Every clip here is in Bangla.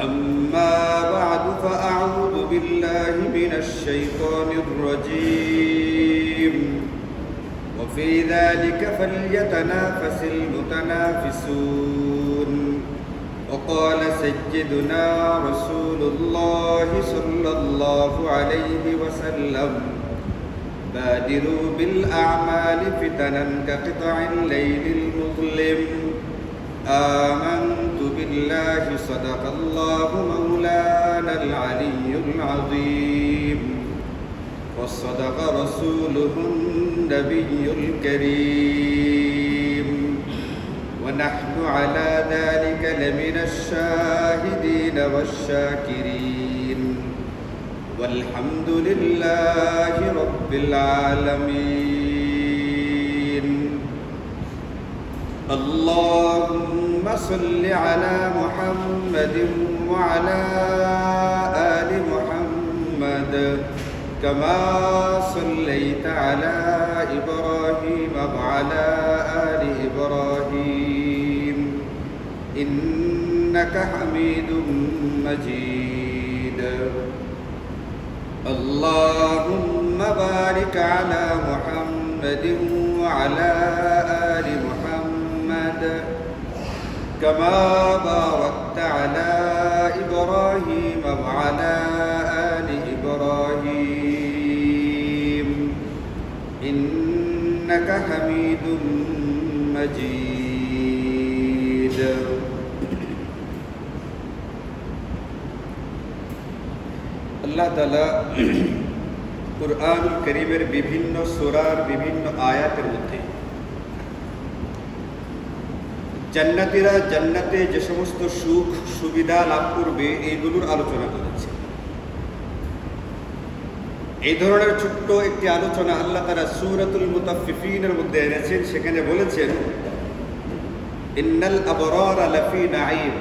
أما بعد فأعوذ بالله من الشيطان الرجيم وفي ذلك فليتنافس المتنافسون وقال سيدنا رسول الله صلى الله عليه وسلم بادروا بالأعمال فتنا كقطع الليل المظلم آمنت بالله صدق الله مولانا العلي العظيم وصدق رسوله النبي الكريم ونحن على ذلك لمن الشاهدين والشاكرين والحمد لله رب العالمين اللهم صل على محمد وعلى آل محمد كما صليت على إبراهيم وعلى آل إبراهيم إنك حميد مجيد اللهم بارك على محمد وعلى آل محمد كما باركت على إبراهيم وعلى آل إبراهيم إنك حميد مجيد আল্লাহ তাআলা কুরআনুল কারীমের বিভিন্ন সূরার বিভিন্ন আয়াতের মধ্যে জান্নাতীরা জান্নাতে যে সমস্ত সুখ সুবিধা লাভ করবে এইগুলোর আলোচনা করেছে। এই ধরনের ছোট্ট একটি আলোচনা আল্লাহ তাআলা সূরাতুল মুতাফফিফিনের মধ্যে এনেছেন। সেখানে বলেছেন ইন্নাল আবরারা লাফি নাঈম।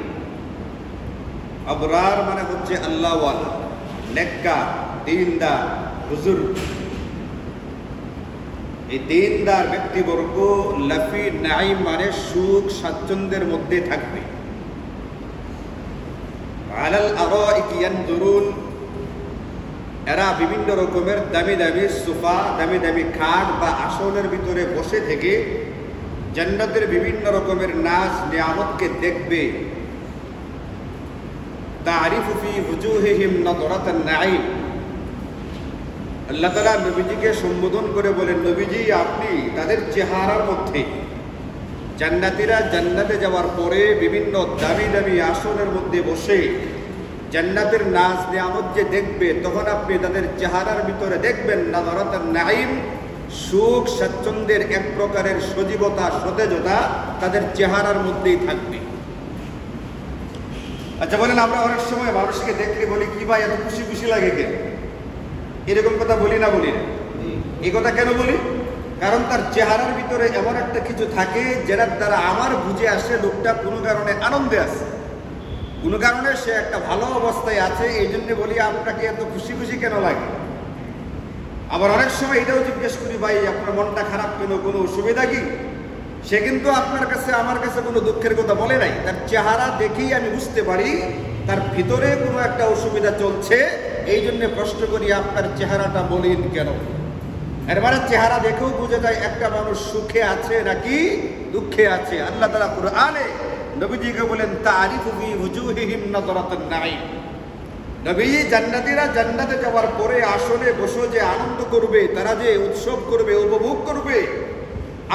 আবরার মানে হচ্ছে আল্লাহওয়ালা, নেককার, দীনদার, বুজুর্গ। এই দীনদার ব্যক্তিবর্গ লাফি নাঈম মানে সুখ স্বাচ্ছন্দ্যের মধ্যে থাকবে। আলাল আরাইকি ইয়ানজুরুন, এরা বিভিন্ন রকমের দামি দামি সোফা, দামি দামি খাট বা আসনের ভিতরে বসে থেকে জান্নাতের বিভিন্ন রকমের নাজ নিয়ামতকে দেখবে। তারিফু ফি ওজুহিহিম নাদরাতান নাঈম। আল্লাহ তাআলা নবীজিকে সম্বোধন করে বলেন, নবীজি আপনি তাদের চেহারার মধ্যে, জান্নাতীরা জান্নাতে যাওয়ার পরে বিভিন্ন দামি দামি আসনের মধ্যে বসে জান্নাতের নাজ নিয়ামত যে দেখবে, তখন আপনি তাদের চেহারার ভিতরে দেখবেন নাদরাতান নাঈম, সুখ স্বাচ্ছন্দ্যের এক প্রকারের সজীবতা, সতেজতা তাদের চেহারার মধ্যেই থাকবে। আচ্ছা বলেন, আমরা অনেক সময় মানুষকে দেখলে বলি কি ভাই এত খুশি খুশি লাগে কেন? এরকম কথা বলি না? বলি না? এই কথা কেন বলি? কারণ তার চেহারার ভিতরে এমন একটা কিছু থাকে যেটার দ্বারা আমার বুঝে আসে লোকটা কোনো কারণে আনন্দে আছে, কোনো কারণে সে একটা ভালো অবস্থায় আছে। এই জন্য বলি আপনাকে এত খুশি খুশি কেন লাগে? আবার অনেক সময় এটাও জিজ্ঞেস করি, ভাই আপনার মনটা খারাপ কেন, কোনো অসুবিধা কি? সে কিন্তু আপনার কাছে আমার কাছে কোনো দুঃখের কথা বলে নাই। তার চেহারা দেখেই আমি বুঝতে পারি তার ভিতরে কোনো একটা অসুবিধা চলছে। এই জন্য প্রশ্ন করি, আপনার চেহারাটা মলিন কেন? এর মানে চেহারা দেখেও বোঝা যায় একটা মানুষ সুখে আছে নাকি দুঃখে আছে। আল্লাহ তাআলা কুরআনে নবীজিকে বলেন তারিফু ফি ওজুহিহিম নাদরাতান নাঈম। নবীজি জান্নাতীরা জান্নাতে যাওয়ার পরে আসনে বসে যে আনন্দ করবে, তারা যে উৎসব করবে, উপভোগ করবে,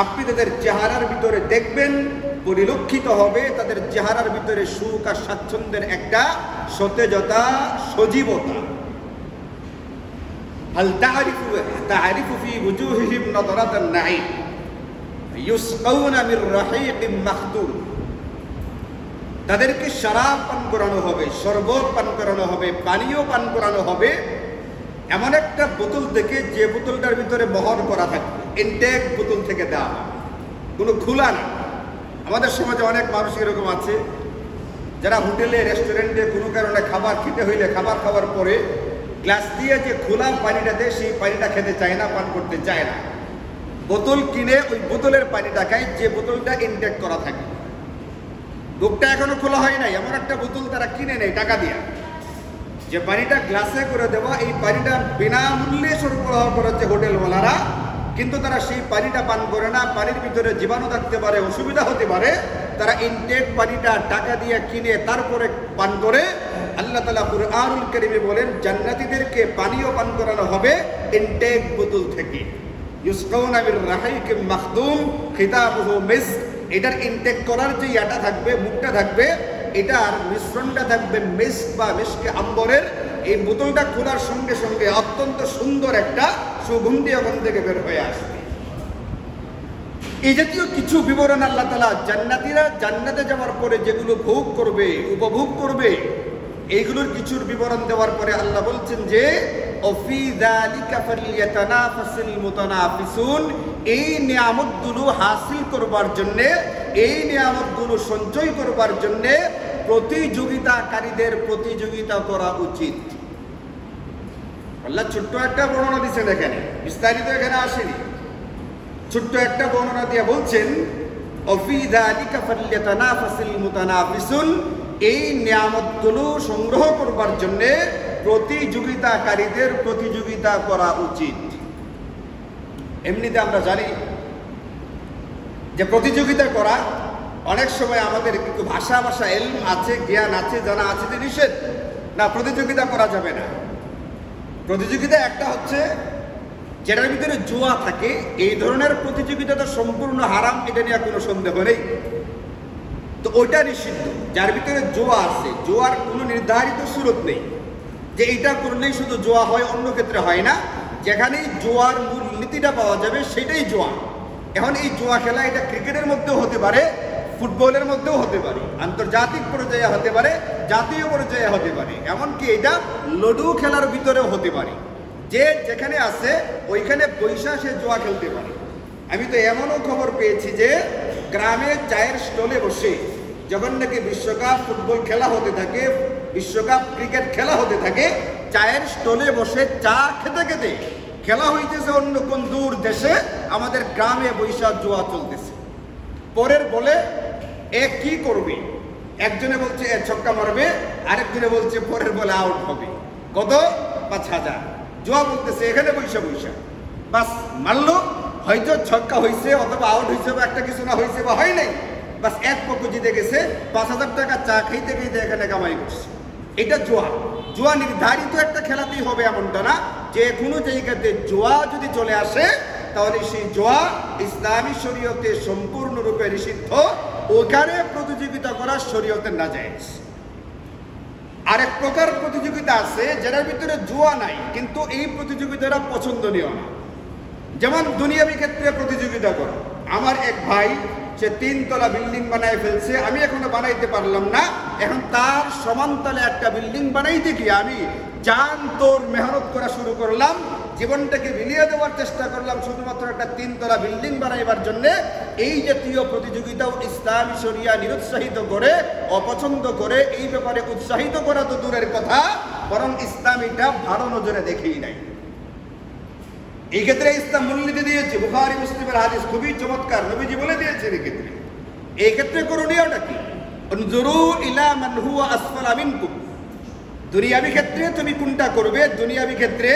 আপনি তাদের চেহারার ভিতরে দেখবেন, পরিলক্ষিত হবে তাদের চেহারার ভিতরে সুখ আর স্বাচ্ছন্দ্যের একটা সতেজতা, সজীবতা। হাল তারিফু ফি ওজুহিহিম নাদরাতান নাঈম ইউসকাউনা মির রাহীকিম মাখতুম। তাদেরকে শরাব পান করানো হবে, শরবত পান করানো হবে, পানীয় পান করানো হবে এমন একটা বোতল থেকে যে বোতলটার ভিতরে বহর করা থাকবে, ইনটেক বোতল থেকে দেওয়া হবে, কোনো খোলা না। আমাদের সমাজে অনেক মানুষ এরকম আছে যারা হোটেলে রেস্টুরেন্টে কোনো কারণে খাবার খেতে হইলে খাবার খাওয়ার পরে গ্লাস দিয়ে যে খোলা পানিটা দেয় সেই পানিটা খেতে চায় না, পান করতে চায় না। বোতল কিনে ওই বোতলের পানিটা খায় যে বোতলটা ইনটেক করা থাকে। বুকটা এখনো খোলা হয় নাই, এমন একটা বোতল তারা কিনে নেয় টাকা দিয়ে, যে পানিটা গ্লাসে করে দেওয়া, এই পানিটা বিনামূল্যে সরবরাহ করেছে হোটেলওয়ালারা, কিন্তু তারা সেই পানিটা পান করে না। পানির ভিতরে জীবাণু থাকতে পারে, অসুবিধা হতে পারে, তারা ইনটেক পানিটা টাকা দিয়ে কিনে তারপরে পান করে। আল্লাহ তাআলা কুরআনুল কারীমে বলেন জান্নাতীদেরকে পানিও পান করানো হবে ইনটেক বোতল থেকে। ইউসকাউনা মির রাহিকিম মাখদুম খিতাবুহু মিসক। এটার ইনটেক করার যে ইয়াটা থাকবে, মুখটা থাকবে, এটার মিশ্রণটা থাকবে মিস্ক বা মিশকে আম্বরের। এই বোতলটা খোলার সঙ্গে সঙ্গে অত্যন্ত সুন্দর একটা সুগন্ধি ওখান থেকে বের হয়ে আসবে। এই জাতীয় কিছু বিবরণ আল্লাহ তাআলা জান্নাতীরা জান্নাতে যাওয়ার পরে যেগুলো ভোগ করবে, উপভোগ করবে, এইগুলোর কিছুর বিবরণ দেওয়ার পরে আল্লাহ বলছেন যে অফি যালিকা ফালইয়াতানাফাসিল মুতানাফিসুন। এই নিয়ামতগুলো হাসিল করবার জন্য, এই নিয়ামতগুলো সঞ্চয় করবার জন্য প্রতিযোগিতাকারীদের প্রতিযোগিতা করা উচিত। আল্লাহ ছোট্ট একটা বর্ণনা দিচ্ছেন এখানে, বিস্তারিত এখানে আসেনি। ছোট্ট একটা বর্ণনা দিয়ে বলছেন অফি যালিকা ফালইয়াতানাফাসিল মুতানাফিসুন। এই নিয়ামতগুলো সংগ্রহ করবার জন্য প্রতিযোগিতাকারীদের প্রতিযোগিতা করা উচিত। এমনিতে আমরা জানি যে প্রতিযোগিতা করা অনেক সময় আমাদের কিন্তু ভাষা এলম আছে, জ্ঞান আছে, জানা আছে যে নিষেধ না, প্রতিযোগিতা করা যাবে না। প্রতিযোগিতা একটা হচ্ছে যেটার ভিতরে জুয়া থাকে, এই ধরনের প্রতিযোগিতা তো সম্পূর্ণ হারাম, এটা নিয়ে কোনো সন্দেহ নেই। তো ওইটা নিষিদ্ধ। যার ভিতরে জুয়া আছে, জুয়ার কোনো নির্ধারিত সুরত নেই যে এটা করলেই শুধু জুয়া হয়, অন্য ক্ষেত্রে হয় না। যেখানেই জুয়ার মূল নীতিটা পাওয়া যাবে সেটাই জুয়া। এখন এই জুয়া খেলা এটা ক্রিকেটের মধ্যেও হতে পারে, ফুটবলের মধ্যেও হতে পারে, আন্তর্জাতিক পর্যায়ে হতে পারে, জাতীয় পর্যায়ে হতে পারে, এমনকি এটা লুডু খেলার ভিতরেও হতে পারে। যে যেখানে আছে ওইখানে বৈশা সে জুয়া খেলতে পারে। আমি তো এমনও খবর পেয়েছি যে গ্রামে চায়ের স্টলে বসে যখন নাকি বিশ্বকাপ ফুটবল খেলা হতে থাকে, বিশ্বকাপ ক্রিকেট খেলা হতে থাকে, চায়ের স্টলে বসে চা খেতে খেতে খেলা হইতেছে অন্য কোন দূর দেশে, আমাদের গ্রামে বৈশা জুয়া চলতেছে। পরের বলে এ কি করবে, একজনে বলছে এ ছক্কা মারবে, আরেকজনে বলছে পরের বলে আউট হবে, কত ৫,০০০। জুয়া বলতেছে এখানে বৈশা বাস মারলো, হয়তো ছক্কা হয়েছে অথবা আউট হয়েছে বা একটা কিছু না হয়েছে বা হয় নাই, বাস এক পক্ষ জিতে গেছে, ৫,০০০ টাকা চা খাইতে খাইতে এখানে কামাই করছে। এটা জুয়া। জুয়া নির্ধারিত একটা খেলাতেই হবে এমনটা না, যে কোনো জায়গাতে জুয়া যদি চলে আসে তাহলে সেই জুয়া ইসলামী শরীয়তে সম্পূর্ণরূপে নিষিদ্ধ। ওখানে প্রতিযোগিতা করা শরীয়তে নাজায়েজ। আরেক প্রকার প্রতিযোগিতা আছে যেটার ভিতরে জুয়া নাই, কিন্তু এই প্রতিযোগিতাটা পছন্দনীয় না। যেমন দুনিয়াবি ক্ষেত্রে প্রতিযোগিতা করো। আমার এক ভাই সে ৩ তলা বিল্ডিং বানায় ফেলছে, আমি এখনো বানাইতে পারলাম না। এখন তার সমানতলে একটা বিল্ডিং বানাইতে গিয়ে আমি জান তোর মেহনত করা শুরু করলাম, জীবনটাকে বিলিয়ে দেওয়ার চেষ্টা করলাম শুধুমাত্র একটা ৩ তলা বিল্ডিং বানাইবার জন্য। এই জাতীয় প্রতিযোগিতাও ইসলামী শরিয়া নিরুৎসাহিত করে, অপছন্দ করে। এই ব্যাপারে উৎসাহিত করা তো দূরের কথা, বরং ইসলাম এটা ভালো নজরে দেখেই নাই। এই ক্ষেত্রে ইসলাম মূলনীতি দিয়েছে, বুখারী মুসলিমের হাদিস খুবই চমৎকার, নবীজি বলে দিয়েছেন এই ক্ষেত্রে করণীয়টা কি? উনজুরু ইলা মান হুয়া আসফালা মিনকুম। দুনিয়াবি ক্ষেত্রে তুমি কোনটা করবে? দুনিয়াবি ক্ষেত্রে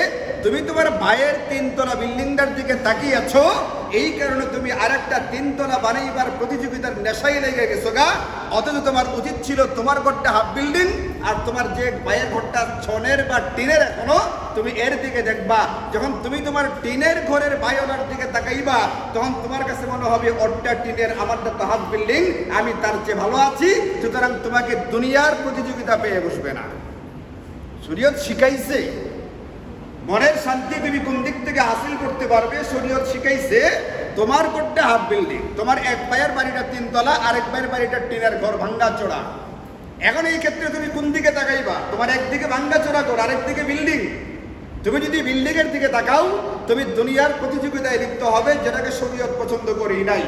তুমি তোমার ভাইয়ের ৩ তলা বিল্ডিংটার দিকে তাকিয়ে আছো, এই কারণে তুমি আরেকটা ৩ তলা বানাইবার প্রতিযোগিতার নেশায় লেগে গেছো গা। অথচ তোমার উচিত ছিল তোমার ঘরটা হাফ বিল্ডিং আর তোমার যে ভাইয়ের ঘরটা ছনের বা টিনের, এখনো তুমি এর দিকে দেখবা। যখন তুমি তোমার টিনের ঘরের ভাইওয়ালার দিকে তাকাইবা, তখন তোমার কাছে মনে হবে ওরটা টিনের, আমারটা তো হাফ বিল্ডিং, আমি তার চেয়ে ভালো আছি। সুতরাং তোমাকে দুনিয়ার প্রতিযোগিতা পেয়ে বসবে না। শরীয়ত শিখাইছে মনের শান্তি তুমি কোন দিক থেকে হাসিল করতে পারবে। শরীয়ত শিখাইছে তোমার ঘরটা হাফ বিল্ডিং, তোমার এক ভাইয়ের বাড়িটা ৩ তলা, আরেক ভাইয়ের বাড়িটা টিনের ঘর, ভাঙ্গা চোরা। এখন এই ক্ষেত্রে তুমি কোন দিকে তাকাইবা? তোমার একদিকে ভাঙ্গা চোরা ঘর, আরেক দিকে বিল্ডিং। তুমি যদি বিল্ডিং এর দিকে তাকাও, তুমি দুনিয়ার প্রতিযোগিতায় লিপ্ত হবে, যেটাকে শরীয়ত পছন্দ করেই নাই।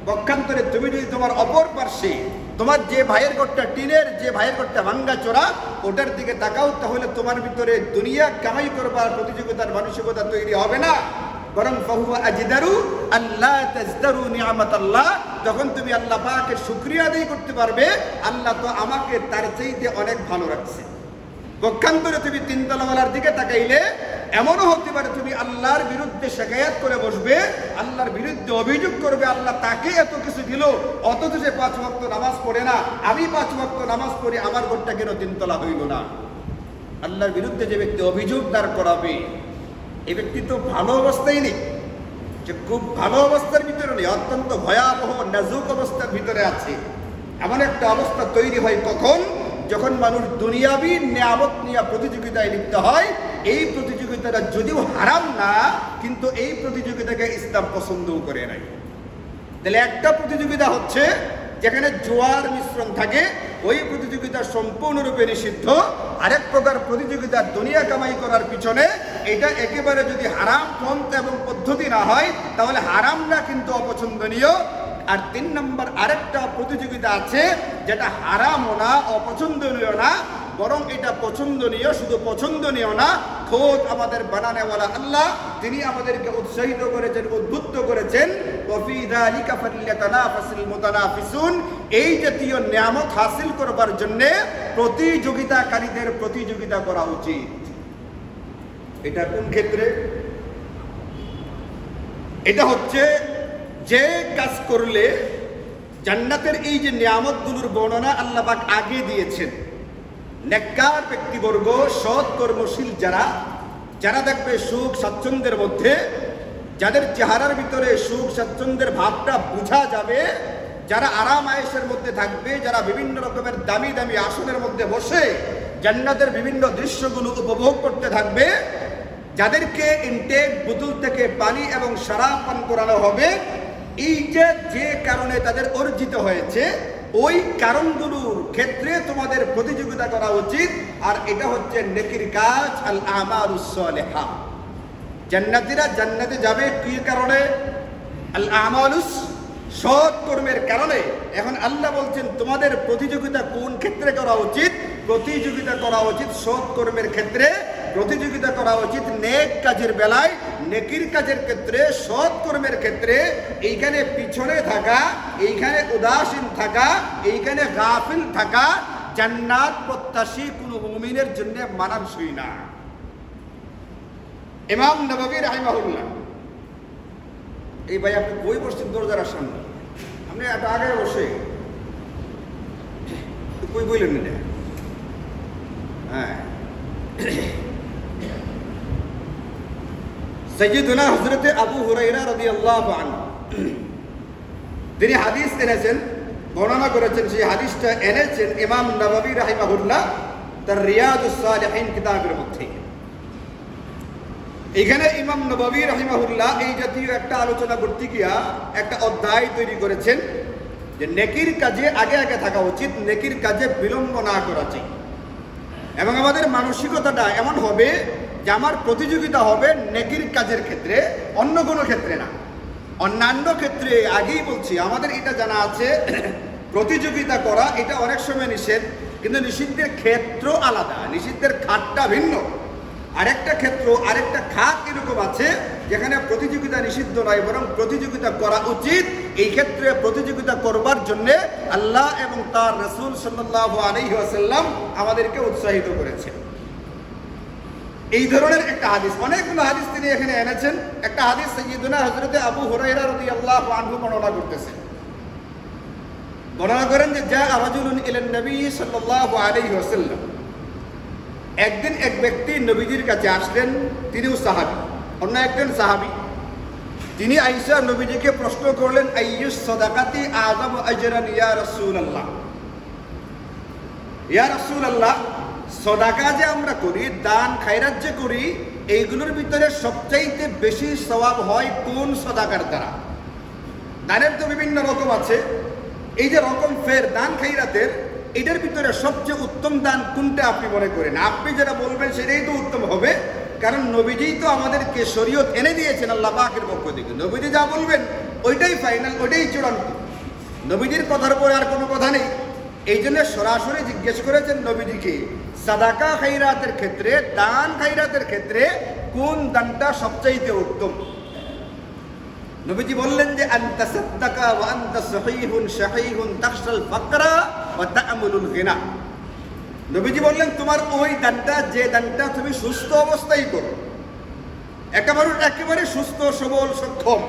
পক্ষান্তরে তুমি যদি তোমার অপর পার্শ্বে তোমার যে ভাইয়ের ঘরটা টিনের, যে ভাইয়ের ঘরটা ভাঙ্গা চোরা, ওটার দিকে তাকাও, তাহলে তোমার ভিতরে দুনিয়া কামাই করবার প্রতিযোগিতার মানসিকতা তৈরি হবে না, বরং ফাহুয়া আজদারু আল্লাহ তাজদারু নিয়ামাতাল্লাহ। যখন তুমি আল্লাহ পাকের শুকরিয়া আদায় করতে পারবে, আল্লাহ তো আমাকে তার চাইতে অনেক ভালো রাখছে। পক্ষান্তরে তুমি তিনতলাওয়ালার দিকে তাকাইলে এমনও হতে পারে তুমি আল্লাহর বিরুদ্ধে শিকায়াত করে বসবে, আল্লাহর বিরুদ্ধে অভিযোগ করবে আল্লাহ তাকে এত কিছু দিল, অথচ সে 5 ওয়াক্ত নামাজ পড়ে না। আমি 5 ওয়াক্ত নামাজ পড়ি, আমার ঘরটা কেন তিনতলা হইল না? আল্লাহর বিরুদ্ধে যে ব্যক্তি অভিযোগ দাঁড় করাবে, এই ব্যক্তি তো ভালো অবস্থায় নেই, যে খুব ভালো অবস্থার ভিতরে নেই, অত্যন্ত ভয়াবহ নাজুক অবস্থার ভিতরে আছে। এমন একটা অবস্থা তৈরি হয় কখন? যখন মানুষ দুনিয়াবি নিয়ামত নিয়ে প্রতিযোগিতায় লিপ্ত হয়। এই প্রতিযোগিতাটা যদিও হারাম না, কিন্তু এই প্রতিযোগিতাকে ইসলাম পছন্দও করে নাই। তাহলে একটা প্রতিযোগিতা হচ্ছে যেখানে জোয়ার মিশ্রণ থাকে, ওই প্রতিযোগিতা সম্পূর্ণরূপে নিষিদ্ধ। আরেক প্রকার প্রতিযোগিতা দুনিয়া কামাই করার পিছনে, এটা একেবারে যদি হারাম পন্থা এবং পদ্ধতি না হয় তাহলে হারাম না, কিন্তু অপছন্দনীয়। আর 3 নম্বর আরেকটা প্রতিযোগিতা আছে যেটা হারামও না, অপছন্দনীয় না, বরং এটা পছন্দনীয়। শুধু পছন্দনীয় না, খোদ আমাদের বানানেওয়ালা আল্লাহ তিনি আমাদেরকে উৎসাহিত করেছেন, উদ্বুদ্ধ করেছেন, ওয়াফি যালিকা ফালইয়াতানাফাসিল মুতানাফিসুন। এই জাতীয় নিয়ামত হাসিল করবার জন্য প্রতিযোগিতাকারীদের প্রতিযোগিতা করা উচিত। এটা কোন ক্ষেত্রে? এটা হচ্ছে যে কাজ করলে জান্নাতের এই যে নিয়ামতগুলোর বর্ণনা আল্লাহ পাক আগে দিয়েছেন, নেককার ব্যক্তিবর্গ, সৎ কর্মশীল যারা দেখবে সুখ স্বাচ্ছন্দ্যের মধ্যে, যাদের চেহারার ভিতরে সুখ স্বাচ্ছন্দ্যের ভাবটা বোঝা যাবে, যারা আরাম আয়েশের মধ্যে থাকবে, যারা বিভিন্ন রকমের দামি দামি আসনের মধ্যে বসে জান্নাতের বিভিন্ন দৃশ্যগুলো উপভোগ করতে থাকবে, যাদেরকে ইনটেক বোতল থেকে পানি এবং শরাব পান করানো হবে, এই যে কারণে তাদের অর্জিত হয়েছে, ওই কারণগুলোর ক্ষেত্রে তোমাদের প্রতিযোগিতা করা উচিত। আর এটা হচ্ছে নেকির কাজ, আল আমালুস সালিহা। জান্নাতীরা জান্নাতে যাবে কি কারণে? আল আমালুস, সৎ কর্মের কারণে। এখন আল্লাহ বলছেন তোমাদের প্রতিযোগিতা কোন ক্ষেত্রে করা উচিত? প্রতিযোগিতা করা উচিত সৎ কর্মের ক্ষেত্রে, প্রতিযোগিতা করা উচিত নেক কাজের বেলায়, নেকির কাজের ক্ষেত্রে, সৎ কর্মের ক্ষেত্রে। এইখানে পিছনে থাকা, এইখানে উদাসীন থাকা, এইখানে গাফিল থাকা জান্নাত প্রত্যাশী কোন মুমিনের জন্য মানানসই না। ইমাম নববী রাহিমাহুল্লাহ, এই ভাই আপনি বই পড়ছেন দরজার সামনে, আপনি একটা আগে বসে বই বইলেন না? হ্যাঁ, সাইয়্যিদুনা হযরতে আবু হুরায়রা রাদিয়াল্লাহু আনহু তিনি হাদিস এনেছেন, বর্ণনা করেছেন। সেই হাদিসটা এনেছেন ইমাম নববী রাহিমাহুল্লাহ তার রিয়াদুস সালিহিন কিতাবের মধ্যে। এখানে ইমাম নববী রাহিমাহুল্লাহ এই জাতীয় একটা আলোচনা করতে গিয়া একটা অধ্যায় তৈরি করেছেন যে নেকির কাজে আগে আগে থাকা উচিত, নেকির কাজে বিলম্ব না করা চাই। এবং আমাদের মানসিকতাটা এমন হবে যে আমার প্রতিযোগিতা হবে নেকির কাজের ক্ষেত্রে, অন্য কোনো ক্ষেত্রে না। অন্যান্য ক্ষেত্রে আগেই বলছি আমাদের এটা জানা আছে প্রতিযোগিতা করা এটা অনেক সময় নিষেধ, কিন্তু নিষিদ্ধের ক্ষেত্র আলাদা, নিষিদ্ধের খাতটা ভিন্ন। আরেকটা ক্ষেত্র, আরেকটা খাত এরকম আছে যেখানে প্রতিযোগিতা নিষিদ্ধ নয়, বরং প্রতিযোগিতা করা উচিত। এই ক্ষেত্রে প্রতিযোগিতা করবার জন্য আল্লাহ এবং তার রাসূল সাল্লাল্লাহু আলাইহি ওয়াসাল্লাম আমাদেরকে উৎসাহিত করেছেন। এই ধরনের একটা হাদিস, অনেকগুলো হাদিস তিনি এখানে এনেছেন। একটা হাদিস সাইয়্যিদুনা হযরতে আবু হুরায়রা রাদিয়াল্লাহু আনহু বর্ণনা করতেছেন। বর্ণনা করেন যে জা রাজুলুন ইলান নবী সাল্লাল্লাহু আলাইহি ওয়াসাল্লাম, একদিন এক ব্যক্তি নবীজির কাছে আসলেন, তিনিও সাহাবী, অন্য একজন সাহাবী। তিনি আয়েশা নবীজিকে প্রশ্ন করলেন, আইয়ুস সাদাকাতি আযামু আজরান ইয়া রাসূলুল্লাহ, ইয়া রাসূলুল্লাহ, সাদাকা যে আমরা করি, দান খায়রাত যে করি, এইগুলোর ভিতরে সবচাইতে বেশি সওয়াব হয় কোন সাদাকার দ্বারা? দানের তো বিভিন্ন রকম আছে, এই যে রকম ফের দান খায়রাতের, এটার ভিতরে সবচেয়ে উত্তম দান কোনটা আপনি মনে করেন? আপনি যেটা বলবেন সেটাই তো উত্তম হবে, কারণ নবীজি তো আমাদেরকে শরীয়ত এনে দিয়েছেন আল্লাহ পাকের পক্ষ থেকে। নবীজি যা বলবেন ওইটাই ফাইনাল, ওইটাই চূড়ান্ত, নবীজির কথার পরে আর কোনো কথা নেই। এই জন্য সরাসরি জিজ্ঞেস করেছেন নবীজিকে, সাদাকা খায়রাতের ক্ষেত্রে, দান খায়রাতের ক্ষেত্রে কোন দানটা সবচাইতে উত্তম? নবীজি বললেন যে আনতা সাদ্দাকা ওয়া আনতা সহিহুন শাহীহুন তাখশাল ফাকরা ওয়া তা'মুলুল গিনা। নবীজি বললেন তোমার ওই দানটা, যে দানটা তুমি সুস্থ অবস্থায় করো, একেবারে সুস্থ সবল সক্ষম,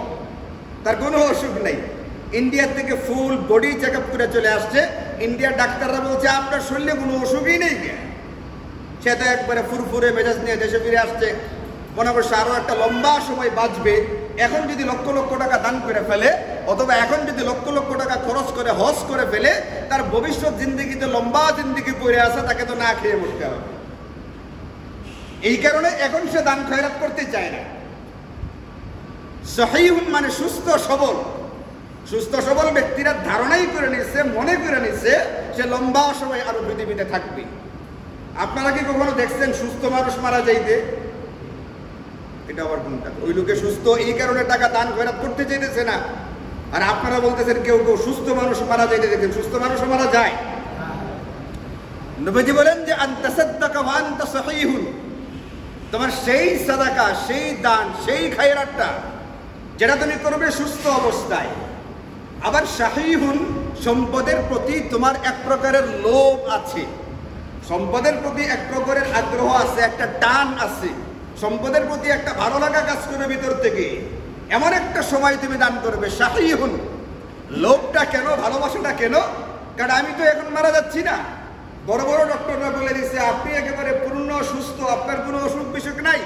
তার কোনো অসুখ নেই, ইন্ডিয়া থেকে ফুল বডি চেক আপ করে চলে আসছে, ইন্ডিয়ার ডাক্তাররা বলছে আপনার শরীরে কোনো অসুখই নেই, সে তো একবারে ফুরফুরে মেজাজ নিয়ে দেশে ফিরে আসছে, মনে করছে আরো একটা লম্বা সময় বাঁচবে। এখন যদি লক্ষ লক্ষ টাকা দান করে ফেলে, অথবা এখন যদি লক্ষ লক্ষ টাকা খরচ করে হজ করে ফেলে, তার ভবিষ্যৎ জিন্দেগিতে লম্বা জিন্দেগি পড়ে আছে, তাকে তো না খেয়ে মরতে হবে। এই কারণে এখন সে দান খয়রাত করতে চায় না। সহিহুন মানে সুস্থ সবল। সুস্থ সবল ব্যক্তিরা ধারণাই করে নিচ্ছে, মনে করে নিচ্ছে সে লম্বা সময় আরো পৃথিবীতে থাকবে। আপনারা কি কখনো দেখছেন সুস্থ মানুষ মারা যাইতে? এটা আবার কোনটা? ওই লোকে সুস্থ, এই কারণে টাকা দান খয়রাত করতে চাইতেছে না। আর আপনারা বলতেছেন কেউ কেউ সুস্থ মানুষ মারা যাইতে দেখেন, সুস্থ মানুষ মারা যায়। নবীজি বলেন যে আনতা সাদ্দাকা ওয়া আনতা সহিহুন, তোমার সেই সাদাকা, সেই দান, সেই খায়রাতটা যেটা তুমি করবে সুস্থ অবস্থায়। আবার শাহীহুন, সম্পদের প্রতি তোমার এক প্রকারের লোভ আছে, সম্পদের প্রতি এক প্রকারের আগ্রহ আছে, একটা টান আছে, সম্পদের প্রতি একটা ভালো লাগা কাজ করে ভিতর থেকে, এমন একটা সময় তুমি দান করবে। শাহীহুন, লোভটা কেন, ভালোবাসাটা কেন? কারণ আমি তো এখন মারা যাচ্ছি না। বড় বড় ডক্টররা বলে দিচ্ছে আপনি একেবারে পূর্ণ সুস্থ, আপনার কোনো অসুখ বিসুখ নাই।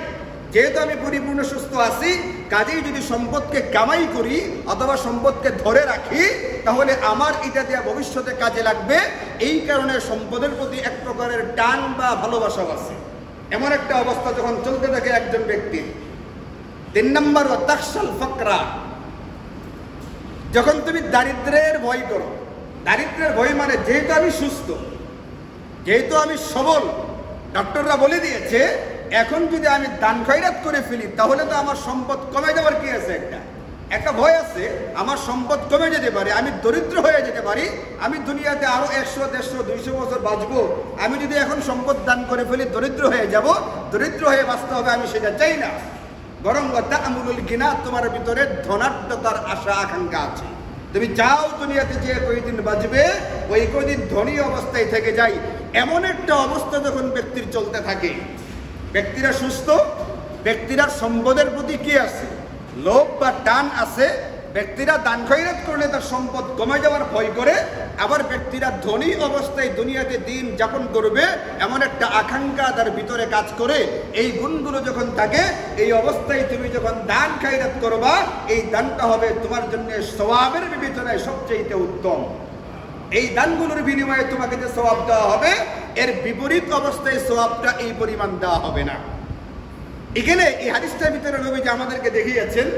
যেহেতু আমি পরিপূর্ণ সুস্থ আছি, কাজেই যদি সম্পদকে কামাই করি অথবা সম্পদকে ধরে রাখি, তাহলে আমার এটা দিয়ে ভবিষ্যতে কাজে লাগবে। এই কারণে সম্পদের প্রতি এক প্রকারের টান বা ভালোবাসা আছে। এমন একটা অবস্থা যখন চলতে থাকে একজন ব্যক্তির। 3 নম্বর ওয়া তাখশাল ফাকরা, যখন তুমি দারিদ্র্যের ভয় করো। দারিদ্র্যের ভয় মানে যেহেতু আমি সুস্থ, যেহেতু আমি সবল, ডক্টররা বলে দিয়েছে এখন যদি আমি দান খয়রাত করে ফেলি তাহলে তো আমার সম্পদ কমে যাওয়ার কি আছে, একটা ভয় আছে, আমার সম্পদ কমে যেতে পারে, আমি দরিদ্র হয়ে যেতে পারি, আমি দুনিয়াতে আরো 100, 150, 200 বছর বাঁচবো। আমি যদি এখন সম্পদ দান করে ফেলি দরিদ্র হয়ে যাব, দরিদ্র হয়ে বাঁচতে হবে, আমি সেটা চাই না। বরং তা'মুলুল গিনা, তোমার ভিতরে ধনাঢ্যতার আশা আকাঙ্ক্ষা আছে। তুমি চাও দুনিয়াতে যে কয়দিন বাঁচবে ওই কয়দিন ধনী অবস্থায় থেকে যাই। এমন একটা অবস্থা যখন ব্যক্তির চলতে থাকে, ব্যক্তিরা সুস্থ, ব্যক্তিরা সম্পদের প্রতি কি আছে, লোভ বা টান আছে, ব্যক্তিরা দান খয়রাত করলে তার সম্পদ কমে যাওয়ার ভয় করে। আবার ব্যক্তিরা ধনী অবস্থায় দুনিয়াতে দিন যাপন করবে এমন একটা আকাঙ্ক্ষা তার ভিতরে কাজ করে। এই গুণগুলো যখন থাকে, এই অবস্থায় তুমি যখন দান খয়রাত করবা, এই দানটা হবে তোমার জন্য সওয়াবের বিবেচনায় সবচেয়ে উত্তম। এই দানগুলোর বিনিময়ে তোমাকে যে সওয়াব দেওয়া হবে, এর বিপরীত অবস্থায় সওয়াবটা এই পরিমাণ দেওয়া হবে না। এখানে এই হাদিসটার ভিতরে নবীজি আমাদেরকে দেখিয়েছেন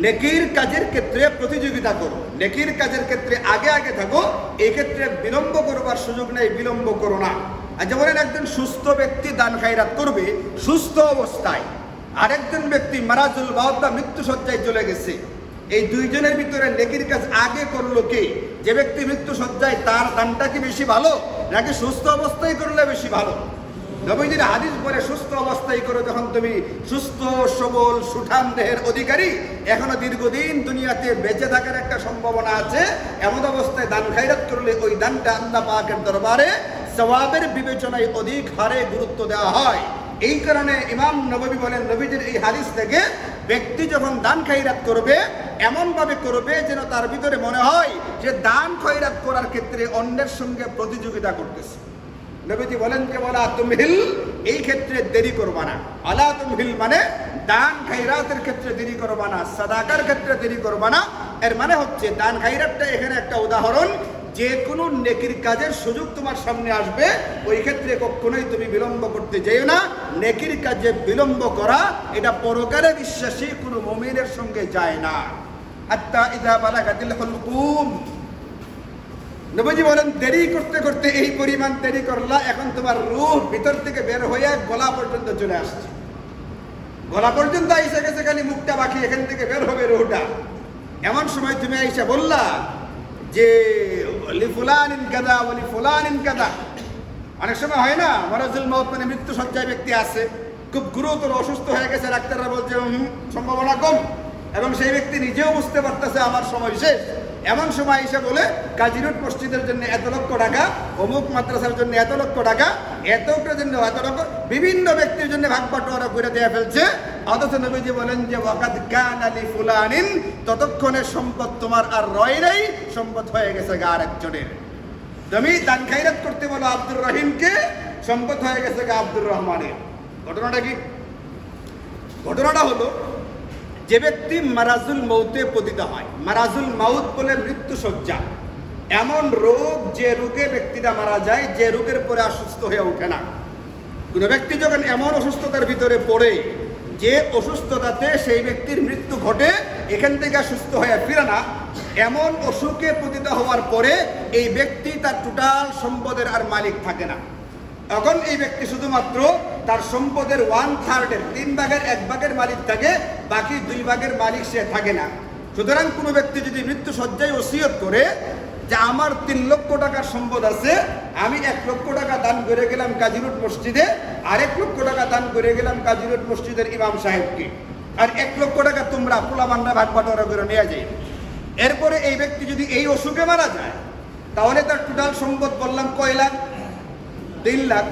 নেকির কাজের ক্ষেত্রে প্রতিযোগিতা করো, নেকির কাজের ক্ষেত্রে আগে আগে থাকো, এই ক্ষেত্রে বিলম্ব করবার সুযোগ নেই, বিলম্ব করো না। আর যেমন একজন সুস্থ ব্যক্তি দান খায়রাত করবে সুস্থ অবস্থায়, আরেকজন ব্যক্তি মারাজুল মাউত বা মৃত্যু সজ্জায় চলে গেছে, এই দুইজনের ভিতরে নেকির কাজ আগে করলো কে? যে ব্যক্তি মৃত্যু সজ্জায়, তার দানটা কি বেশি ভালো নাকি সুস্থ অবস্থায় করলে বেশি ভালো? নবীজির হাদিস বলে সুস্থ অবস্থায় করো, যখন তুমি সুস্থ সবল সুঠাম দেহের অধিকারী, এখনো দীর্ঘদিন দুনিয়াতে বেঁচে থাকার একটা সম্ভাবনা আছে, এমন অবস্থায় দান খায়রাত করলে ওই দানটা আল্লাহ পাকের দরবারে সওয়াবের বিবেচনায় অধিক হারে গুরুত্ব দেওয়া হয়। এই কারণে ইমাম নববী বলেন, নবীজির এই হাদিস থেকে ব্যক্তি যখন দান খায়রাত করবে এমন ভাবে করবে যেন তার ভিতরে মনে হয় যে দান খয়রাত করার ক্ষেত্রে অন্যের সঙ্গে প্রতিযোগিতা করতেছে। নবীজি বলেন যে ওয়ালা তুমহিল, এই ক্ষেত্রে দেরি করবা না। আলা তুমহিল মানে দান খায়রাতের ক্ষেত্রে দেরি করবা না, সাদাকার ক্ষেত্রে দেরি করবা না। এর মানে হচ্ছে দান খায়রাতটা এখানে একটা উদাহরণ, যে কোনো নেকির কাজের সুযোগ তোমার সামনে আসবে, ওই ক্ষেত্রে কখনোই তুমি বিলম্ব করতে যেও না। নেকির কাজে বিলম্ব করা এটা পরকালে বিশ্বাসী কোনো মুমিনের সঙ্গে যায় না। হাত্তা ইযা বালাগাতিল হুলকুম, নবীজি বলেন দেরি করতে করতে এই পরিমাণ দেরি করলা, এখন তোমার রূহ ভিতর থেকে বের হয়ে গলা পর্যন্ত চলে আসছে, গলা পর্যন্ত আইসা গেছে, খালি মুখটা বাকি, এখান থেকে বের হবে রূহটা। এমন সময় তুমি আইসা বললা যে লিফুলানিন কাদা ওয়ালি ফুলানিন কাদা। অনেক সময় হয় না, মারাজুল মাউত মানে মৃত্যু সজ্জায় ব্যক্তি আছে, খুব গুরুতর অসুস্থ হয়ে গেছে, ডাক্তাররা বলছে সম্ভাবনা কম, এবং সেই ব্যক্তি নিজেও বুঝতে পারতেছে আমার সময় শেষ, এমন সময় এসে বলে কাজী রোড মসজিদের জন্য এত লক্ষ টাকা, অমুক মাদ্রাসার জন্য এত লক্ষ টাকা, এতটার জন্য এত লক্ষ, বিভিন্ন ব্যক্তির জন্য ভাগ বাটোয়ারা করে দেয়া ফেলছে। অথচ নবীজি বলেন যে ওয়াকাদ কানা লি ফুলানিন, ততক্ষণে সম্পদ তোমার আর রয় নাই, সম্পদ হয়ে গেছে গা আরেকজনের। তুমি দান খায়রাত করতে বলো আব্দুর রহিমকে, সম্পদ হয়ে গেছে গা আব্দুর রহমানের। ঘটনাটা কি? ঘটনাটা হলো, যে ব্যক্তি মারাজুল মৌতে পতিত হয়, মারাজুল মাউত বলে মৃত্যু শয্যা, এমন রোগ যে রোগে ব্যক্তিটা মারা যায়, যে রোগের পরে আর সুস্থ হয়ে ওঠে না। কোনো ব্যক্তি যখন এমন অসুস্থতার ভিতরে পড়ে যে অসুস্থতাতে সেই ব্যক্তির মৃত্যু ঘটে, এখান থেকে সুস্থ হয়ে ফিরে না, এমন অসুখে পতিত হওয়ার পরে এই ব্যক্তি তার টোটাল সম্পদের আর মালিক থাকে না। এখন এই ব্যক্তি শুধুমাত্র তার সম্পদের 1/3, 3 ভাগের 1 ভাগের মালিক থাকে, বাকি 2 ভাগের মালিক সে থাকে না। সুতরাং কোনো ব্যক্তি যদি মৃত্যু শয্যায় ওসিয়ত করে যে আমার 3 লক্ষ টাকার সম্পদ আছে, আমি 1 লক্ষ টাকা দান করে গেলাম কাজী রোড মসজিদে, আর 1 লক্ষ টাকা দান করে গেলাম কাজী রোড মসজিদের ইমাম সাহেবকে, আর 1 লক্ষ টাকা তোমরা পোলামানরা ভাগ বাটোয়ারা করে নিয়ে যাই। এরপরে এই ব্যক্তি যদি এই অসুখে মারা যায়, তাহলে তার টোটাল সম্পদ বললাম কয় লাখ? 3 লাখ।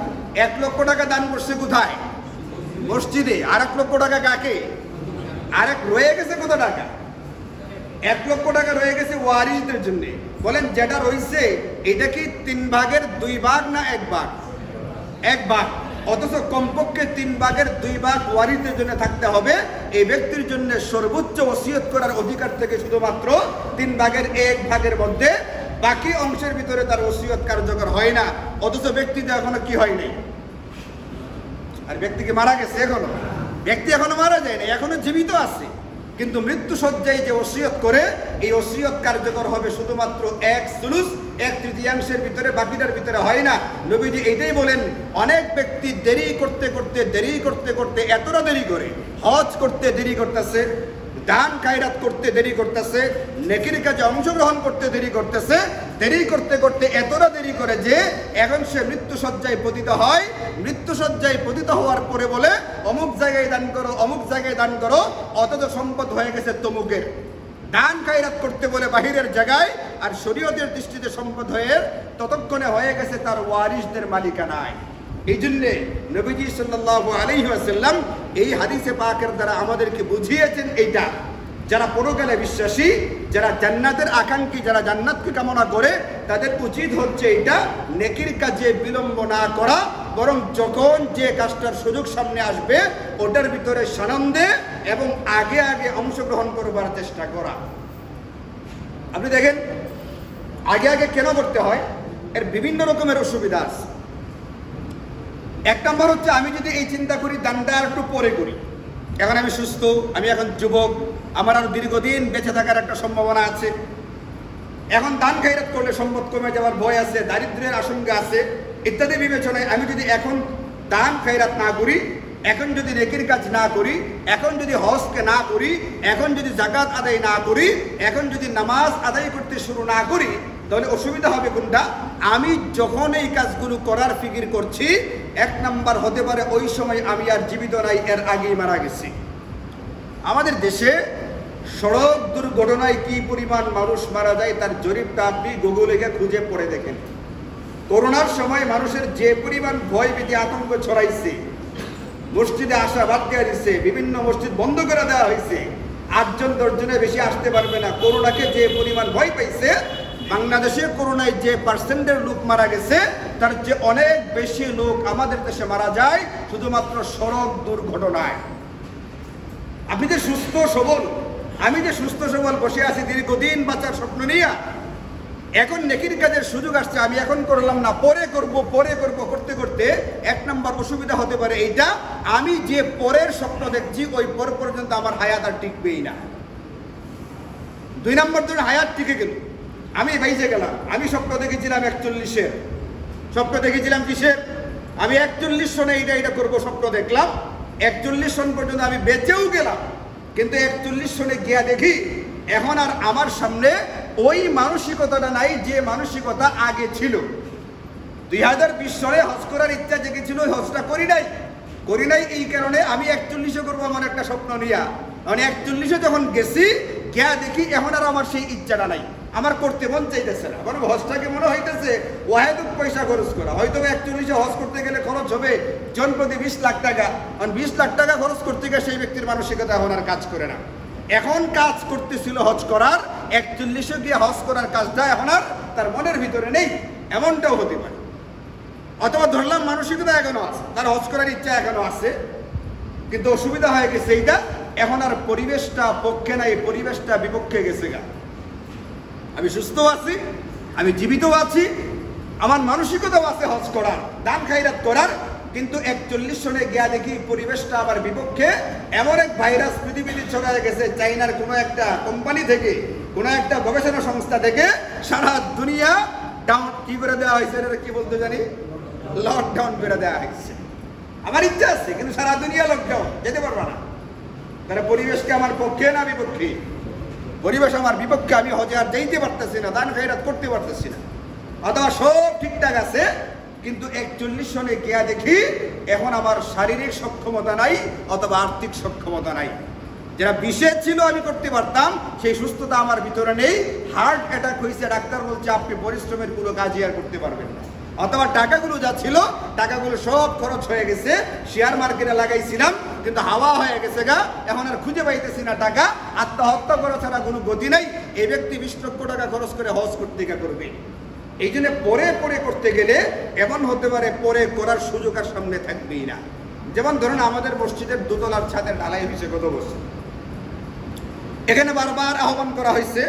1 লক্ষ টাকা দান করছে কোথায়? মসজিদে। আর 1 লক্ষ টাকা কাকে? আরেক রয়ে গেছে কত টাকা? 1 লক্ষ টাকা রয়ে গেছে ওয়ারিসদের জন্য। বলেন যেটা রয়েছে এটা কি 3 ভাগের 2 ভাগ না 1 ভাগ? 1 ভাগ। অথচ কমপক্ষে 3 ভাগের 2 ভাগ ওয়ারিসদের জন্য থাকতে হবে। এই ব্যক্তির জন্য সর্বোচ্চ ওসিয়ত করার অধিকার থেকে শুধুমাত্র 3 ভাগের 1 ভাগের মধ্যে, বাকি অংশের ভিতরে তার ওসিয়ত কার্যকর হয় না। অথচ ব্যক্তিটা এখনো কি হয়নি, আর ব্যক্তি কি মারা গেছে? এখনো ব্যক্তি এখনো মারা যায়নি, এখনো জীবিত আছে। কিন্তু মৃত্যু শয্যায় যে ওসিয়ত করে, এই ওসিয়ত কার্যকর হবে শুধুমাত্র 1/3 ভিতরে, বাকিটার ভিতরে হয় না। নবীজি এইটাই বলেন, অনেক ব্যক্তি দেরি করতে করতে এতটা দেরি করে, হজ করতে দেরি করতেছে, দান খায়রাত করতে দেরি করতেছে, নেকির কাজে অংশগ্রহণ করতে দেরি করতেছে, দেরি করতে এতটা দেরি করে যে এখন সে মৃত্যু শয্যায় পতিত হয়। মৃত্যু শয্যায় পতিত হওয়ার পরে বলে অমুক জায়গায় দান করো, অমুক জায়গায় দান করো, অথচ সম্পদ হয়ে গেছে তমুকের। দান খায়রাত করতে বলে বাহিরের জায়গায়, আর শরীয়তের দৃষ্টিতে সম্পদ হয়ে ততক্ষণে হয়ে গেছে তার ওয়ারিসদের মালিকানায়। এই জন্যে নবীজি সাল্লাল্লাহু আলাইহি ওয়াসাল্লাম এই হাদিসে পাকের দ্বারা আমাদেরকে বুঝিয়েছেন এইটা, যারা পরকালে বিশ্বাসী, যারা জান্নাতের আকাঙ্ক্ষী, যারা জান্নাতকে কামনা করে, তাদের উচিত হচ্ছে এটা, নেকির কাজে বিলম্ব না করা, বরং যখন যে কাজটার সুযোগ সামনে আসবে ওটার ভিতরে সানন্দে এবং আগে আগে অংশগ্রহণ করবার চেষ্টা করা। আপনি দেখেন আগে আগে কেন করতে হয়, এর বিভিন্ন রকমের অসুবিধা আছে। 1 নম্বর হচ্ছে, আমি যদি এই চিন্তা করি দানটা আর একটু পরে করি, এখন আমি সুস্থ, আমি এখন যুবক, আমার আরো দীর্ঘদিন বেঁচে থাকার একটা সম্ভাবনা আছে, এখন দান খায়রাত করলে সম্পদ কমে যাওয়ার ভয় আছে, দারিদ্র্যের আশঙ্কা আছে ইত্যাদি বিবেচনায় আমি যদি এখন দান খায়রাত না করি, এখন যদি নেকির কাজ না করি, এখন যদি হজকে না করি, এখন যদি যাকাত আদায় না করি, এখন যদি নামাজ আদায় করতে শুরু না করি, তাহলে অসুবিধা হবে কোনটা? আমি যখন এই কাজগুলো করার ফিকির করছি, 1 নাম্বার হতে পারে ওই সময় আমি আর জীবিত নাই, এর আগেই মারা গেছি। আমাদের দেশে সড়ক দুর্ঘটনায় কি পরিমাণ মানুষ মারা যায় তার জরিপটা আপনি গুগলে গিয়ে খুঁজে পড়ে দেখেন। করোনার সময় মানুষের যে পরিমাণ ভয় ভীতি আতঙ্ক ছড়াইছে, মসজিদে আসা বাদ দেওয়া দিচ্ছে, বিভিন্ন মসজিদ বন্ধ করে দেওয়া হয়েছে, 8 জন 10 জনের বেশি আসতে পারবে না। করোনাকে যে পরিমাণ ভয় পাইছে, বাংলাদেশে করোনায় যে পার্সেন্টের লোক মারা গেছে তার যে অনেক বেশি লোক আমাদের দেশে মারা যায় শুধুমাত্র সড়ক দুর্ঘটনায়। আপনি যে সুস্থ সবল, আমি যে সুস্থ সবল বসে আছি দীর্ঘদিন বাঁচার স্বপ্ন নিয়ে, এখন নেকির কাজের সুযোগ আসছে, আমি এখন করলাম না, পরে করব করতে করতে 1 নম্বর অসুবিধা হতে পারে এইটা, আমি যে পরের স্বপ্ন দেখছি ওই পর পর্যন্ত আমার হায়াত আর টিকবেই না। 2 নম্বর ধরে হায়াত টিকে গেল, আমি বাইজে গেলাম। আমি স্বপ্ন দেখেছিলাম 41-এর, স্বপ্ন দেখেছিলাম কিসের? আমি 41 সনে এইটা করবো স্বপ্ন দেখলাম, 41 সন পর্যন্ত আমি বেঁচেও গেলাম, কিন্তু 41 সনে গিয়া দেখি এখন আর আমার সামনে ওই মানসিকতাটা নাই যে মানসিকতা আগে ছিল। 2020 সালে হজ করার ইচ্ছা জেগেছিল, হজটা করি নাই এই কারণে আমি 41-এ করবো আমার একটা স্বপ্ন নিয়া, মানে 41-এ যখন গেছি গিয়া দেখি এখন আর আমার সেই ইচ্ছাটা নাই, আমার করতে মন চাইতেছে না, বরং হজটাকে মনে হইতেছে ওয়াহেদুক পয়সা খরচ করা। হয়তো 41-এ হজ করতে গেলে খরচ হবে জন প্রতি 20 লাখ টাকা, কারণ 20 লাখ টাকা খরচ করতে গিয়ে সেই ব্যক্তির মানসিকতা এখন আর কাজ করে না। এখন কাজ করতেছিল হজ করার, 41-এ গিয়ে হজ করার কাজটা এখন আর তার মনের ভিতরে নেই, এমনটাও হতে পারে। অথবা ধরলাম মানসিকতা এখনো আছে, তার হজ করার ইচ্ছা এখনো আছে, কিন্তু অসুবিধা হয়ে গেছে এইটা, এখন আর পরিবেশটা পক্ষে নাই, পরিবেশটা বিপক্ষে গেছে গা। আমি সুস্থ আছি, আমি জীবিত আছি, আমার মানসিকতাও আছে হজ করার, দান খায়রাত করার, কিন্তু 41 সনে গিয়া দেখি পরিবেশটা আবার বিপক্ষে। এমন এক ভাইরাস পৃথিবীতে ছড়ায় গেছে, চাইনার কোনো একটা কোম্পানি থেকে, কোনো একটা গবেষণা সংস্থা থেকে সারা দুনিয়া ডাউন কি করে দেওয়া হয়েছে, কি বলতে জানি, লকডাউন করে দেওয়া হয়েছে। আমার ইচ্ছা আছে কিন্তু সারা দুনিয়া লকডাউন, যেতে পারবা না। তারা পরিবেশকে আমার পক্ষে না বিপক্ষে? পরিবেশ আমার বিপক্ষে, আমি হজে আর যাইতে পারতেছি না, দান খায়রাত করতে পারতেছি না। অথবা সব ঠিকঠাক আছে, কিন্তু 41 সনে গিয়া দেখি এখন আমার শারীরিক সক্ষমতা নাই অথবা আর্থিক সক্ষমতা নাই। যারা 20-এ ছিল আমি করতে পারতাম, সেই সুস্থতা আমার ভিতরে নেই। হার্ট অ্যাটাক হয়েছে, ডাক্তার বলছে আপনি পরিশ্রমের কোনো কাজই আর করতে পারবেন না। অথবা টাকাগুলো যা ছিল টাকাগুলো সব খরচ হয়ে গেছে, শেয়ার মার্কেটে লাগাইছিলাম কিন্তু হাওয়া হয়ে গেছে গা, এখন আর খুঁজে পাইতেছি না টাকা, আত্মহত্যা করা ছাড়া কোনো গতি নাই। এই ব্যক্তি 20 লক্ষ টাকা খরচ করে হজ করতে করবে। এই জন্য পরে পরে করতে গেলে এমন হতে পারে পরে করার সুযোগ আর সামনে থাকবেই না। যেমন ধরুন আমাদের মসজিদের দোতলার ছাদের ঢালাই হয়েছে গত বছর, এখানে বারবার আহ্বান করা হয়েছে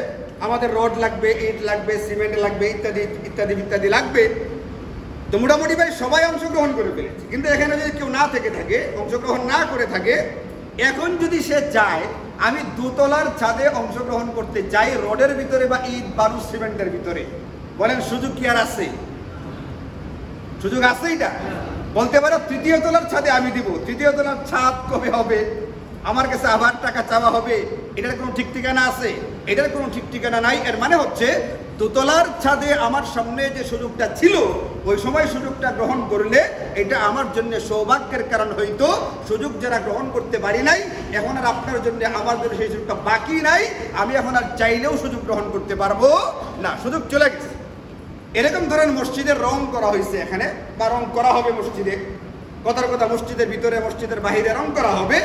আমাদের রড লাগবে, ইট লাগবে, সিমেন্ট লাগবে, ইত্যাদি ইত্যাদি ইত্যাদি লাগবে। তো মোটামুটি ভাই সবাই অংশগ্রহণ করে ফেলেছে, কিন্তু এখানে যদি কেউ না থেকে থাকে, অংশগ্রহণ না করে থাকে, এখন যদি সে চায় আমি দোতলার ছাদে অংশগ্রহণ করতে চাই রডের ভিতরে বা ইট বালু সিমেন্টের ভিতরে, বলেন সুযোগ কি আর আছে? সুযোগ আছে? এটা বলতে পারো তৃতীয় তলার ছাদে আমি দিব, তৃতীয় তলার ছাদ কবে হবে, আমার কাছে আবার টাকা চাওয়া হবে, এটার কোনো ঠিক ঠিকানা আছে? এটার কোনো ঠিক ঠিকানা নাই। এর মানে হচ্ছে দোতলার ছাদে আমার সামনে যে সুযোগটা ছিল, ওই সময় সুযোগটা গ্রহণ করলে এটা আমার জন্য সৌভাগ্যের কারণ হইতো। সুযোগ যারা গ্রহণ করতে পারি নাই, এখন আর আপনার জন্য আমার জন্য সেই সুযোগটা বাকি নাই, আমি এখন আর চাইলেও সুযোগ গ্রহণ করতে পারবো না, সুযোগ চলে গেছে। এরকম ধরনের মসজিদের রং করা হয়েছে এখানে, বা রং করা হবে মসজিদে, কথার কথা মসজিদের ভিতরে মসজিদের বাহিরে রং করা হবে।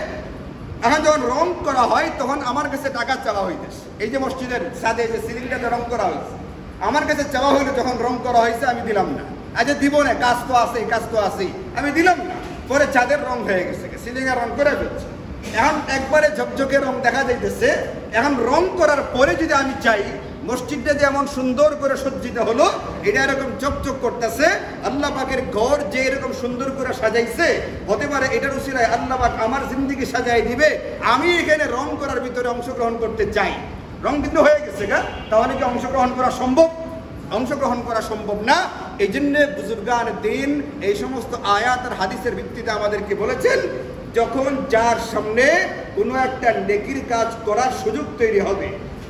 এখন যখন রং করা হয় তখন আমার কাছে টাকা চাওয়া হইতেছে। এই যে মসজিদের ছাদে যে সিলিংটাতে রং করা হয়েছে, আমার কাছে চাওয়া হইলে যখন রং করা হয়েছে আমি দিলাম না, আজ দিব না, কাজ তো আছেই, কাজ তো আছেই, আমি দিলাম না। পরে ছাদের রং হয়ে গেছে, সিলিং এর রং করে ফেলছে, এখন একবারে ঝকঝকে রং দেখা যাইতেছে। এখন রং করার পরে যদি আমি চাই মসজিদটা যেমন সুন্দর করে সজ্জিত হলো, এটা এরকম চকচক করতেছে, আল্লাহ পাকের ঘর যে এরকম সুন্দর করে সাজাইছে, হতে পারে এটার উসিলায় আল্লাহ পাক আমার জিন্দেগি সাজাই দিবে, আমি এখানে রং করার ভিতরে অংশগ্রহণ করতে চাই। রং কিন্তু হয়ে গেছে গা, তাহলে কি অংশগ্রহণ করা সম্ভব? অংশগ্রহণ করা সম্ভব না। এই জন্য বুজুর্গান দ্বীন এই সমস্ত আয়াত আর হাদিসের ভিত্তিতে আমাদেরকে বলেছেন, যখন যার সামনে কোনো একটা নেকির কাজ করার সুযোগ তৈরি হবে,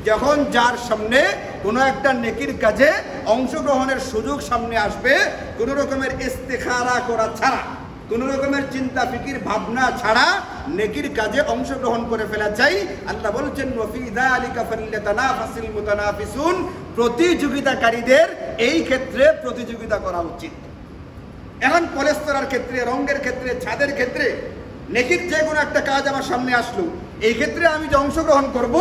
যখন যার সামনে কোনো একটা নেকির কাজে অংশগ্রহণের সুযোগ সামনে আসবে, কোনো রকমের ইস্তেখারা করা ছাড়া, কোনো রকমের চিন্তা ফিকির ভাবনা ছাড়া নেকির কাজে অংশগ্রহণ করে ফেলা চাই। আল্লাহ বলছেন ওয়াফি যালিকা ফালইতানাফাসিল মুতানাফিসুন, প্রতিযোগিতাকারীদের এই ক্ষেত্রে প্রতিযোগিতা করা উচিত। এখন পলেস্তরার ক্ষেত্রে, রঙের ক্ষেত্রে, ছাদের ক্ষেত্রে, নেকির যে কোনো একটা কাজ আমার সামনে আসলো, এই ক্ষেত্রে আমি যে অংশগ্রহণ করব,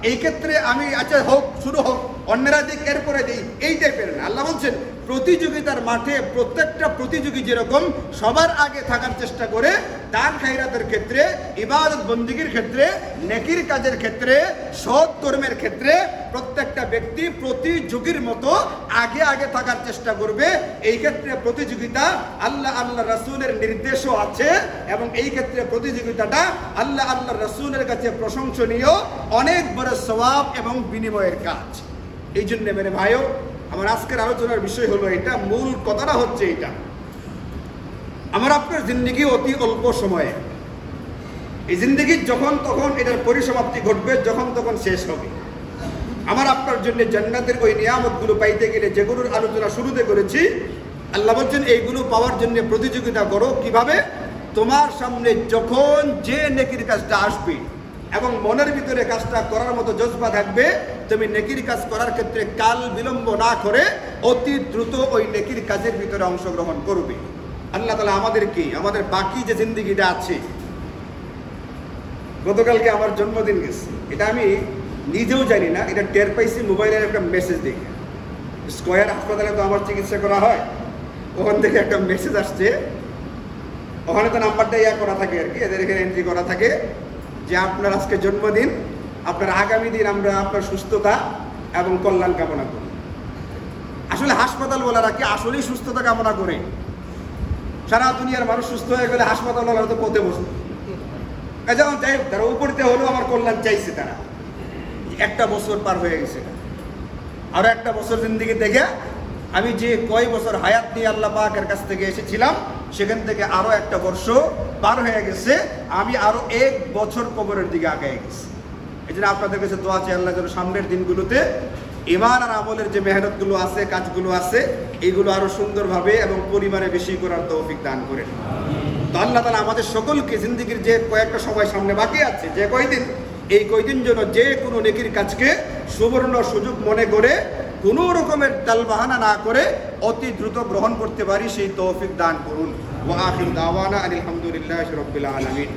এই ক্ষেত্রে আমি আচ্ছা হোক, শুরু হোক, অন্যরা দিক এরপরে দিই, এই টাইপের না। আল্লাহ বলছেন প্রতিযোগিতার মাঠে প্রত্যেকটা প্রতিযোগী যেরকম সবার আগে থাকার চেষ্টা করে, দান খায়রাতের ক্ষেত্রে, ইবাদত বন্দিগির ক্ষেত্রে, নেকির কাজের ক্ষেত্রে, সৎ কর্মের ক্ষেত্রে প্রত্যেকটা ব্যক্তি প্রতিযোগীর মতো আগে আগে থাকার চেষ্টা করবে। এই ক্ষেত্রে প্রতিযোগিতা আল্লাহ আল্লাহ রাসূলের নির্দেশও আছে, এবং এই ক্ষেত্রে প্রতিযোগিতাটা আল্লাহ আল্লাহ রাসূলের কাছে প্রশংসনীয়, অনেক বড় সওয়াব এবং বিনিময়ের কাজ। এই জন্য মেরে ভাইও, আমার আজকের আলোচনার বিষয় হলো এটা, মূল কথাটা হচ্ছে এটা, আমার আপনার জিন্দেগি অতি অল্প সময়ে, এই জিন্দেগির যখন তখন এটার পরিসমাপ্তি ঘটবে, যখন তখন শেষ হবে। আমার আপনার জন্য জান্নাতের ওই নিয়ামতগুলো পাইতে গেলে যেগুলোর আলোচনা শুরুতে করেছি, আল্লাহ বলছেন এইগুলো পাওয়ার জন্য প্রতিযোগিতা করো। কিভাবে? তোমার সামনে যখন যে নেকির কাজটা আসবে, এবং মনের ভিতরে কাজটা করার মতো জজবা থাকবে, তুমি নেকির কাজ করার ক্ষেত্রে কাল বিলম্ব না করে অতি দ্রুত ওই নেকির কাজের ভিতরে অংশগ্রহণ করবে। আল্লাহ তাআলা আমাদেরকে আমাদের বাকি যে জিন্দেগিটা আছে, গতকালকে আমার জন্মদিন গেছে, এটা আমি নিজেও জানি না, এটা টের পাইছি মোবাইলের একটা মেসেজ দেখে। স্কয়ার হাসপাতালে তো আমার চিকিৎসা করা হয়, ওখান থেকে একটা মেসেজ আসছে, ওখানে তো নাম্বারটা করা থাকে আর কি, এদের এখানে এন্ট্রি করা থাকে যে আপনার আজকে জন্মদিন, আপনার আগামী দিন আমরা আপনার সুস্থতা এবং কল্যাণ কামনা করি। আসলে হাসপাতালওয়ালারা কি আসলেই সুস্থতা কামনা করে? সারা দুনিয়ার মানুষ সুস্থ হয়ে গেলে হাসপাতালওয়ালারা তো পথে বসে, যেমন যাই হোক তারা উপরিতে হলেও আমার কল্যাণ চাইছে। তারা একটা বছর পার হয়ে গেছে, আরো একটা বছর জিন্দেগি দেখে আমি যে কয় বছর হায়াত নিয়ে আল্লাহ পাকের কাছ থেকে এসেছিলাম, সেখান থেকে আরো একটা বর্ষ পার হয়ে গেছে, আমি আরো 1 বছর কবরের দিকে আগায় গেছি। এই জন্য আপনাদের কাছে দোয়া চাই, আল্লাহ যেন সামনের দিনগুলোতে ঈমান আর আমলের যে মেহনতগুলো আছে, কাজগুলো আছে, এইগুলো আরো সুন্দরভাবে এবং পরিমাণে বেশি করার তৌফিক দান করেন। তো আল্লাহ তাআলা আমাদের সকলকে জিন্দেগির যে কয়েকটা সময় সামনে বাকি আছে, যে কয়দিন, এই কয়দিন যেন যে কোনো নেকির কাজকে সুবর্ণ সুযোগ মনে করে কোনো রকমের তালবাহানা না করে অতি দ্রুত গ্রহণ করতে পারি, সেই তৌফিক দান করুন। ওয়া আখিরু দাওয়ানা আলহামদুলিল্লাহি রাব্বিল আলামিন।